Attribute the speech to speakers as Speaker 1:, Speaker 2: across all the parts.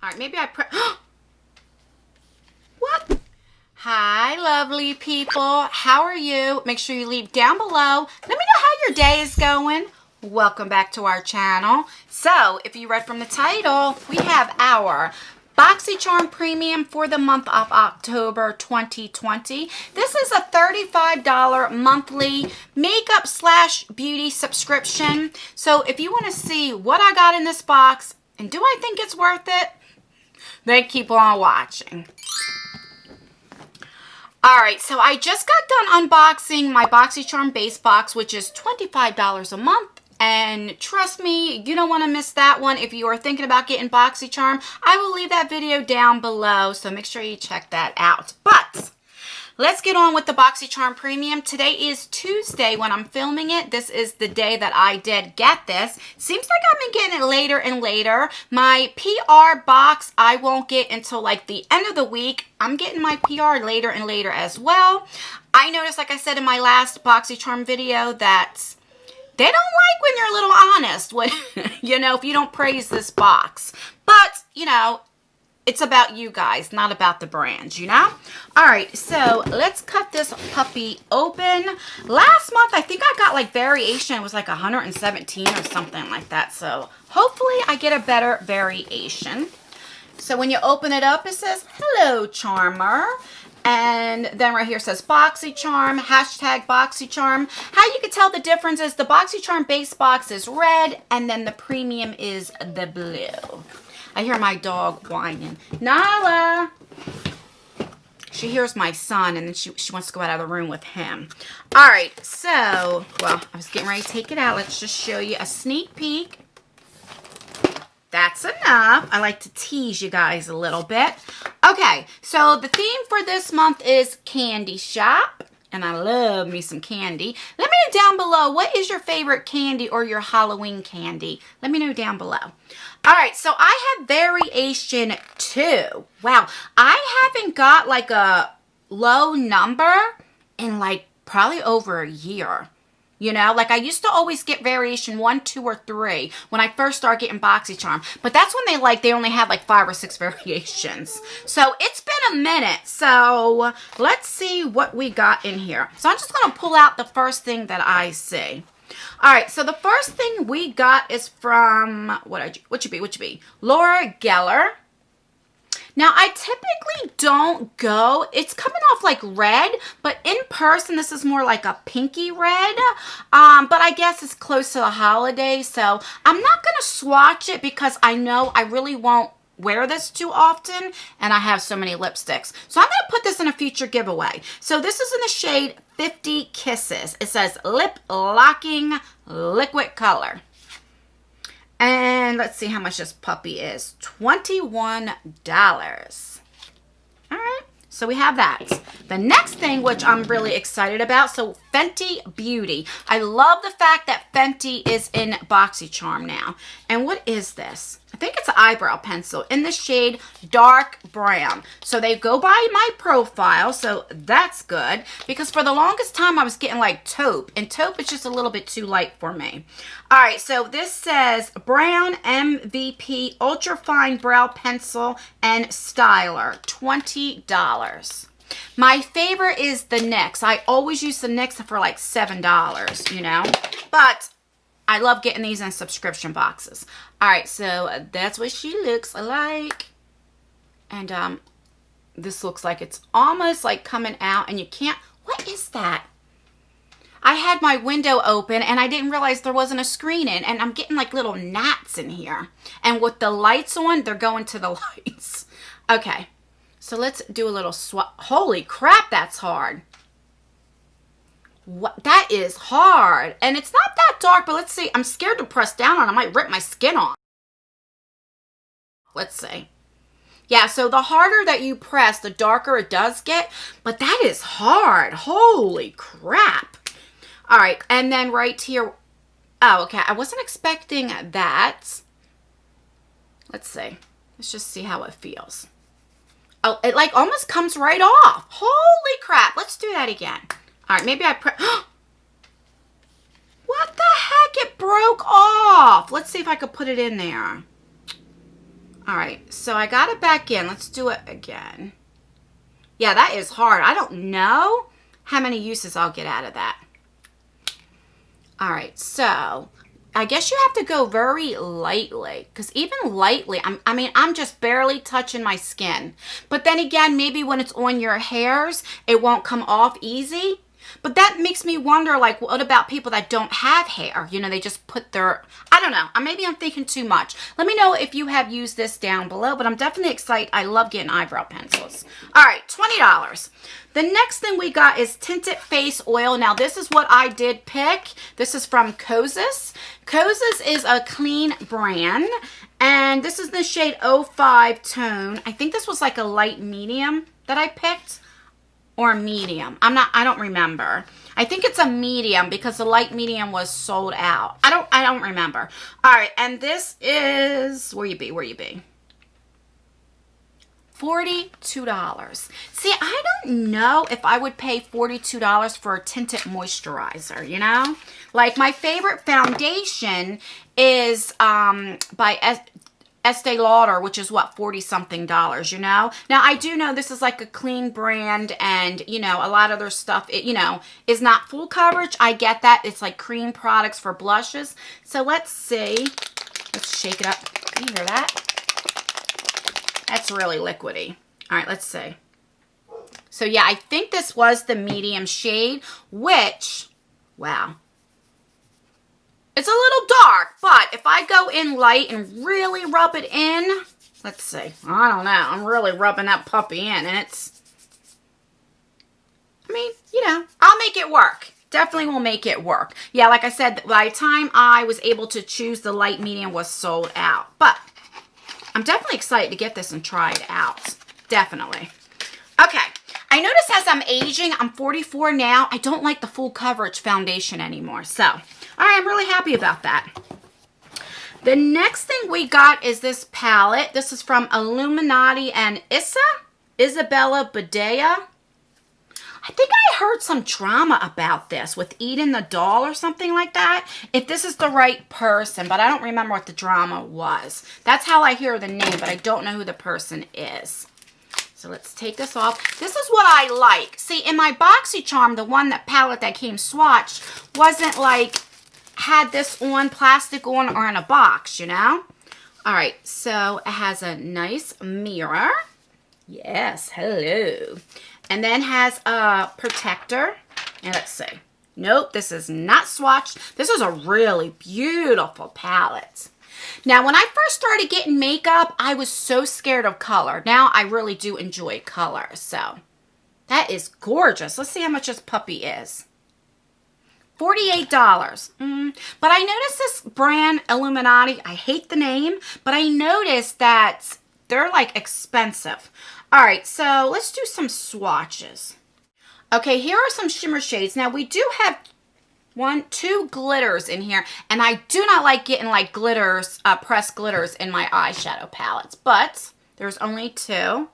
Speaker 1: All right, maybe I press. What? Hi, lovely people. How are you? Make sure you leave down below. Let me know how your day is going. Welcome back to our channel. So, if you read from the title, we have our Boxycharm Premium for the month of October 2020. This is a $35 monthly makeup slash beauty subscription. So, if you want to see what I got in this box, and do I think it's worth it, then keep on watching. Alright, so I just got done unboxing my Boxycharm base box, which is $25 a month. And trust me, you don't want to miss that one. If you are thinking about getting Boxycharm, I will leave that video down below, so make sure you check that out. But let's get on with the Boxycharm Premium. Today is Tuesday when I'm filming it. This is the day that I did get this. Seems like I've been getting it later and later. My PR box I won't get until like the end of the week. I'm getting my PR later and later as well. I noticed, like I said in my last Boxycharm video, that they don't like when you're a little honest, when, you know, if you don't praise this box. But, you know, it's about you guys, not about the brand, you know? All right, so let's cut this puppy open. Last month, I think I got like variation. It was like 117 or something like that. So hopefully I get a better variation. So when you open it up, it says, "Hello, Charmer." And then right here says Boxycharm, hashtag Boxycharm. How you can tell the difference is the Boxycharm base box is red and then the premium is the blue. I hear my dog whining. Nala! She hears my son and then she wants to go out of the room with him. All right, so, well, I was getting ready to take it out. Let's just show you a sneak peek. That's enough. I like to tease you guys a little bit. Okay, so the theme for this month is Candy Shop. And I love me some candy. Let me know down below, what is your favorite candy or your Halloween candy? Let me know down below. All right, so I have variation 2. Wow, I haven't got like a low number in like probably over a year. You know, like I used to always get variation 1, 2, or 3 when I first started getting Boxycharm. But that's when they only had like 5 or 6 variations. So it's been a minute. So let's see what we got in here. So I'm just going to pull out the first thing that I see. All right, so the first thing we got is from, what should be? Laura Geller. Now, I typically don't go, it's coming off like red, but in person, this is more like a pinky red. But I guess it's close to the holidays, so I'm not going to swatch it because I know I really won't wear this too often, and I have so many lipsticks. So I'm going to put this in a future giveaway. So this is in the shade 50 Kisses. It says Lip Locking Liquid Color. And let's see how much this puppy is. $21. All right, so we have that. The next thing, which I'm really excited about, so Fenty Beauty. I love the fact that Fenty is in Boxycharm now. And what is this? I think it's an eyebrow pencil in the shade dark brown. So they go by my profile, so that's good. Because for the longest time, I was getting like taupe. And taupe is just a little bit too light for me. All right, so this says Brown MVP Ultra Fine Brow Pencil and Styler, $20. My favorite is the NYX. I always use the NYX for like $7, you know. But I love getting these in subscription boxes. All right, so that's what she looks like. And this looks like it's almost like coming out and you can't, what is that? I had my window open and I didn't realize there wasn't a screen in, and I'm getting like little gnats in here. And with the lights on, they're going to the lights. Okay, so let's do a little swap. Holy crap, that's hard. What? That is hard. And it's not that dark, but let's see. I'm scared to press down on it. I might rip my skin off. Let's see. Yeah, so the harder that you press, the darker it does get. But that is hard. Holy crap. All right, and then right here. Oh, okay. I wasn't expecting that. Let's see. Let's just see how it feels. Oh, it like almost comes right off. Holy crap. Let's do that again. All right, maybe I press. What the heck? It broke off. Let's see if I could put it in there. All right, so I got it back in. Let's do it again. Yeah, that is hard. I don't know how many uses I'll get out of that. All right, so I guess you have to go very lightly, because even lightly, I'm just barely touching my skin. But then again, maybe when it's on your hairs, it won't come off easy. But that makes me wonder, like, what about people that don't have hair? You know, they just put their, I don't know. Maybe I'm thinking too much. Let me know if you have used this down below, but I'm definitely excited. I love getting eyebrow pencils. All right, $20. The next thing we got is Tinted Face Oil. Now, this is what I did pick. This is from Kosas. Kosas is a clean brand, and this is the shade 05 tone. I think this was like a light medium that I picked. Or medium. I don't remember. I think it's a medium because the light medium was sold out. I don't remember. All right, and this is, where you be? $42. See, I don't know if I would pay $42 for a tinted moisturizer, you know? Like, my favorite foundation is by Estee Lauder, which is what, $40-something, you know? Now, I do know this is like a clean brand, and, you know, a lot of their stuff, it, you know, is not full coverage. I get that. It's like cream products for blushes. So let's see. Let's shake it up. Can you hear that? That's really liquidy. All right, let's see. So, yeah, I think this was the medium shade, which, wow. It's a little dark, but if I go in light and really rub it in, let's see. I don't know. I'm really rubbing that puppy in, and it's, I mean, you know, I'll make it work. Definitely will make it work. Yeah, like I said, by the time I was able to choose, the light medium was sold out. But I'm definitely excited to get this and try it out. Definitely. Okay. I notice as I'm aging, I'm 44 now, I don't like the full coverage foundation anymore. So, all right, I'm really happy about that. The next thing we got is this palette. This is from Illuminati and Isabella Badea. I think I heard some drama about this with Eden the doll or something like that. If this is the right person, but I don't remember what the drama was. That's how I hear the name, but I don't know who the person is. So let's take this off. This is what I like. See, in my Boxycharm, the one, that palette that came swatched, wasn't like, had this on, plastic on, or in a box, you know? All right, so it has a nice mirror. Yes, hello. And then has a protector. And let's see. Nope, this is not swatched. This is a really beautiful palette. Now, when I first started getting makeup, I was so scared of color. Now, I really do enjoy color. So, that is gorgeous. Let's see how much this puppy is. $48. But I noticed this brand, Illuminati, I hate the name, but I noticed that they're like expensive. All right, so let's do some swatches. Okay, here are some shimmer shades. Now, we do have two glitters in here, and I do not like getting like glitters, pressed glitters in my eyeshadow palettes, but there's only two.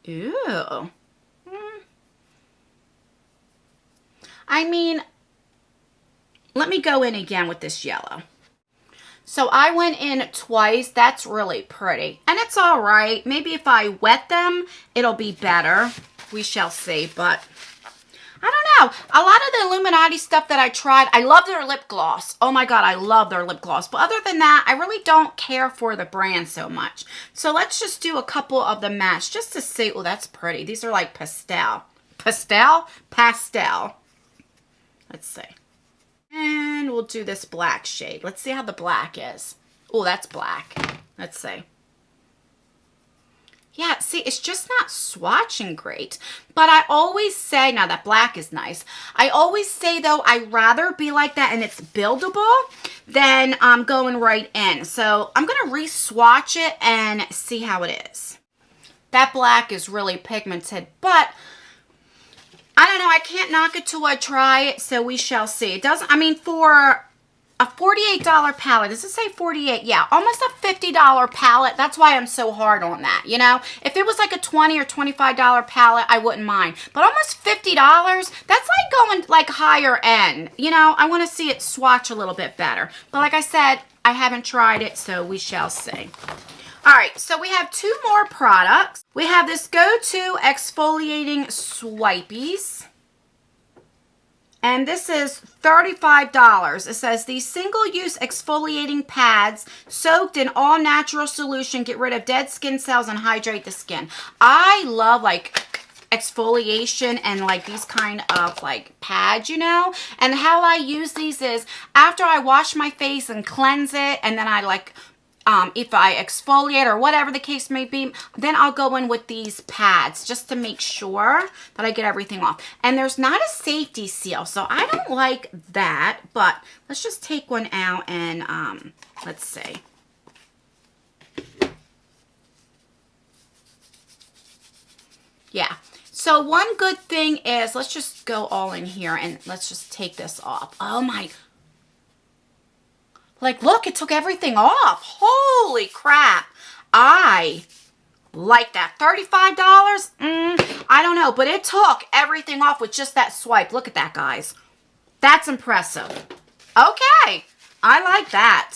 Speaker 1: Ooh. I mean, let me go in again with this yellow. So I went in twice. That's really pretty. And it's all right. Maybe if I wet them, it'll be better. We shall see, but I don't know. A lot of the Illuminati stuff that I tried, I love their lip gloss. Oh my God, I love their lip gloss. But other than that, I really don't care for the brand so much. So let's just do a couple of the match just to see. Oh, that's pretty. These are like pastel. Pastel? Pastel. Let's see. And we'll do this black shade. Let's see how the black is. Oh, that's black. Let's see. Yeah, see, it's just not swatching great. But I always say, now that black is nice. I always say, though, I'd rather be like that and it's buildable than going right in. So I'm going to re-swatch it and see how it is. That black is really pigmented, but I don't know. I can't knock it till I try it, so we shall see. It doesn't, I mean, for a $48 palette, does it say 48? Yeah, almost a $50 palette. That's why I'm so hard on that, you know? If it was like a $20 or $25 palette, I wouldn't mind. But almost $50, that's like going like higher end. You know, I want to see it swatch a little bit better. But like I said, I haven't tried it, so we shall see. All right, so we have 2 more products. We have this Go-To Exfoliating Swipies. And this is $35. It says these single-use exfoliating pads soaked in all-natural solution get rid of dead skin cells and hydrate the skin. I love like exfoliation and like these kind of like pads, you know. And how I use these is after I wash my face and cleanse it, and then I like if I exfoliate or whatever the case may be, then I'll go in with these pads just to make sure that I get everything off. And there's not a safety seal, so I don't like that, but let's just take one out and let's see. Yeah. So one good thing is, let's just go all in here and let's just take this off. Oh my, like, look, it took everything off. Holy crap. I like that. $35? I don't know, but it took everything off with just that swipe. Look at that, guys. That's impressive. Okay. I like that.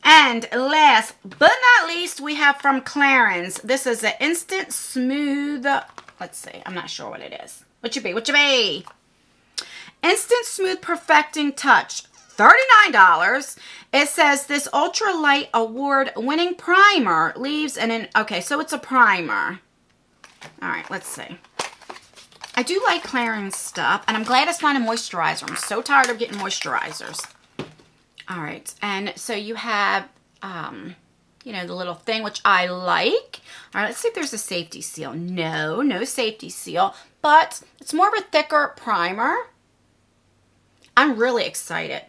Speaker 1: And last but not least, we have from Clarins. This is an Instant Smooth. Let's see. I'm not sure what it is. What you be? What you be? Instant Smooth Perfecting Touch. $39. It says this ultralight award-winning primer leaves okay, so it's a primer. All right, let's see. I do like Clarins stuff, and I'm glad it's not a moisturizer. I'm so tired of getting moisturizers. All right, and so you have, you know, the little thing, which I like. All right, let's see if there's a safety seal. No, no safety seal, but it's more of a thicker primer. I'm really excited.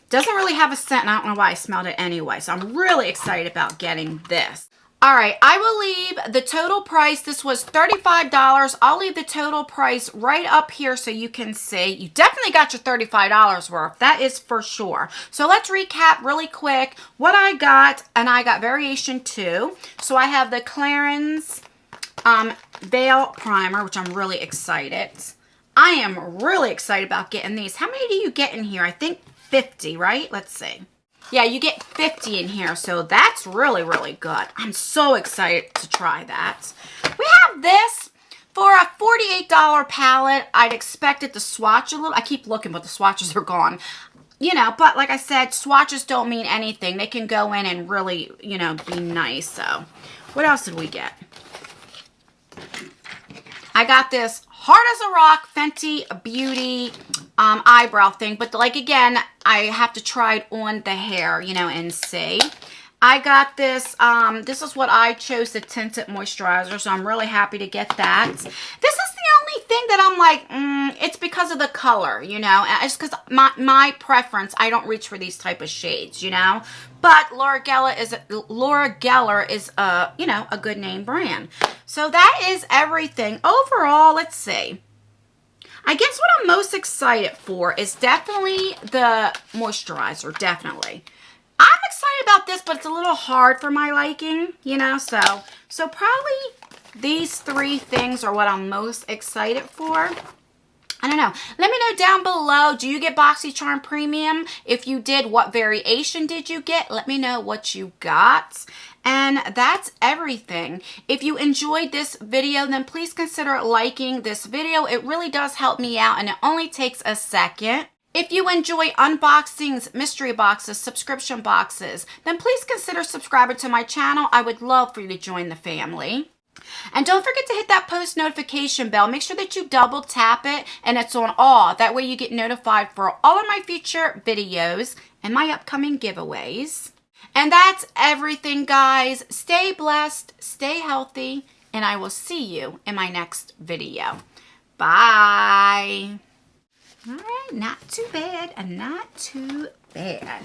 Speaker 1: Doesn't really have a scent, and I don't know why I smelled it anyway. So I'm really excited about getting this. All right, I will leave the total price. This was $35. I'll leave the total price right up here so you can see. You definitely got your $35 worth. That is for sure. So let's recap really quick what I got, and I got variation 2. So I have the Clarins Veil Primer, which I'm really excited. I am really excited about getting these. How many do you get in here? I think 50, right? Let's see. Yeah, you get 50 in here, so that's really, really good. I'm so excited to try that. We have this for a $48 palette. I'd expect it to swatch a little. I keep looking, but the swatches are gone. You know, but like I said, swatches don't mean anything. They can go in and really, you know, be nice. So, what else did we get? I got this Hard as a Rock Fenty Beauty eyebrow thing, but like again, I have to try it on the hair, you know, and see. I got this, this is what I chose, the Tinted Moisturizer, so I'm really happy to get that. This is the only thing that I'm like, it's because of the color, you know, it's because my preference, I don't reach for these type of shades, you know, but Laura Geller is you know, a good name brand. So that is everything. Overall, let's see. I guess what I'm most excited for is definitely the moisturizer, definitely. I'm excited about this, but it's a little hard for my liking, you know, so probably these 3 things are what I'm most excited for. I don't know. Let me know down below, do you get Boxycharm Premium? If you did, what variation did you get? Let me know what you got. And that's everything. If you enjoyed this video, then please consider liking this video. It really does help me out, and it only takes a second. If you enjoy unboxings, mystery boxes, subscription boxes, then please consider subscribing to my channel. I would love for you to join the family. And don't forget to hit that post notification bell. Make sure that you double tap it and it's on all. That way you get notified for all of my future videos and my upcoming giveaways. And that's everything, guys. Stay blessed, stay healthy, and I will see you in my next video. Bye. All right, not too bad, not too bad.